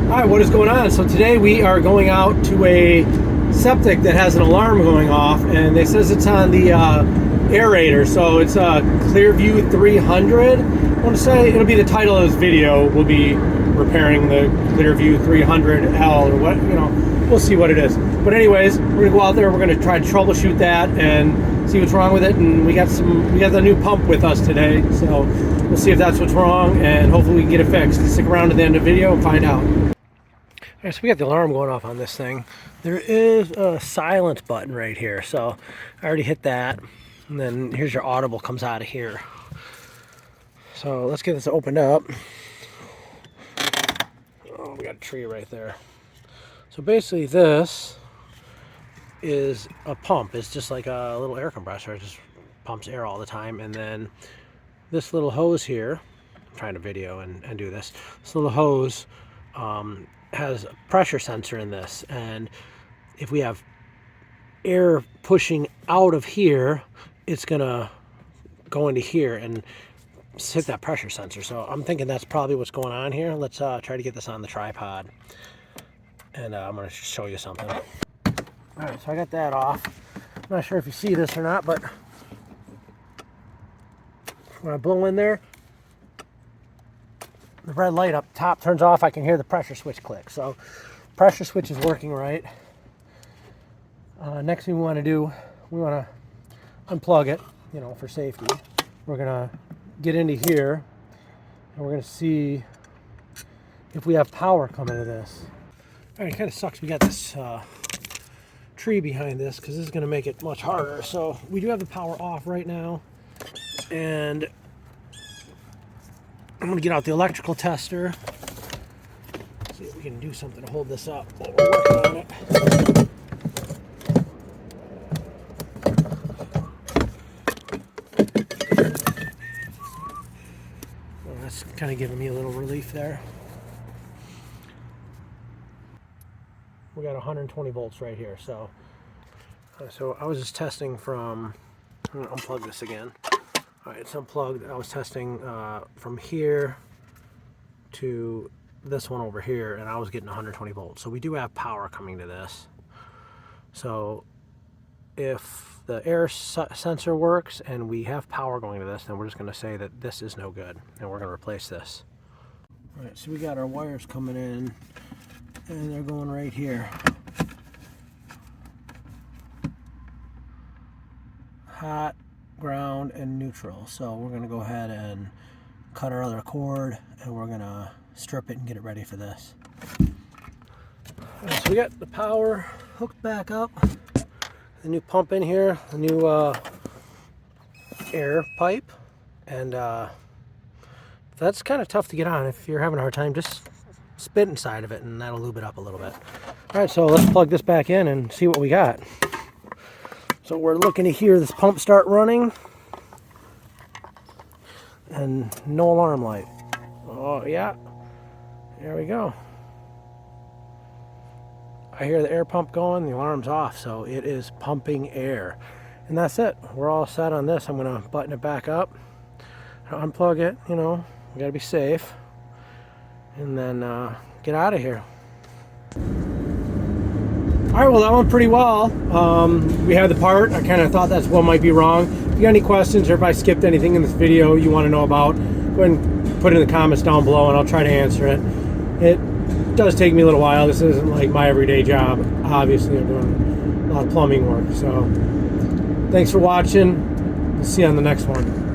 Alright, what is going on? So today we are going out to a septic that has an alarm going off, and it says it's on the aerator, so it's a Clearview 300. I want to say it'll be the title of this video. We'll be repairing the Clearview 300L or what, we'll see what it is. But anyways, we're gonna go out there, we're gonna try to troubleshoot that and see what's wrong with it, and we got the new pump with us today, so we'll see if that's what's wrong, and hopefully we can get it fixed. Stick around to the end of the video and find out. Alright, so we got the alarm going off on this thing. There is a silence button right here, so I already hit that, and then here's your audible comes out of here. So let's get this opened up. Oh, we got a tree right there. So basically this is a pump. It's just like a little air compressor. It just pumps air all the time. And then this little hose here, I'm trying to video and do this. This little hose has a pressure sensor in this. And if we have air pushing out of here, it's gonna go into here and hit that pressure sensor. So I'm thinking that's probably what's going on here. Let's try to get this on the tripod. And I'm going to show you something. Alright, so I got that off. I'm not sure if you see this or not, but when I blow in there, the red light up top turns off. I can hear the pressure switch click. So pressure switch is working right. Next thing we want to do, we want to unplug it, for safety. We're going to get into here, and we're going to see if we have power coming to this. Alright, it kind of sucks we got this tree behind this, because this is going to make it much harder. So we do have the power off right now, and I'm going to get out the electrical tester, see if we can do something to hold this up while we're working on it. Well, that's kind of giving me a little relief there. We got 120 volts right here. So I was just testing from, I'm gonna unplug this again. All right, it's unplugged. I was testing from here to this one over here, and I was getting 120 volts. So we do have power coming to this. So if the air sensor works and we have power going to this, then we're just gonna say that this is no good, and we're gonna replace this. All right, so we got our wires coming in, and they're going right here. Hot, ground, and neutral. So we're going to go ahead and cut our other cord, and we're going to strip it and get it ready for this. Right, so we got the power hooked back up. The new pump in here, the new air pipe, and that's kind of tough to get on. If you're having a hard time, just spit inside of it and that'll lube it up a little bit. Alright, so let's plug this back in and see what we got. So we're looking to hear this pump start running, and no alarm light. Oh yeah, there we go. I hear the air pump going, the alarm's off, so it is pumping air. And that's it. We're all set on this. I'm going to button it back up, unplug it, we got to be safe, and then get out of here. Alright, well that went pretty well. We had the part. I kind of thought that's what might be wrong. If you got any questions, or if I skipped anything in this video you want to know about, go ahead and put it in the comments down below and I'll try to answer it. It does take me a little while. This isn't like my everyday job. Obviously I'm doing a lot of plumbing work. So thanks for watching. See you on the next one.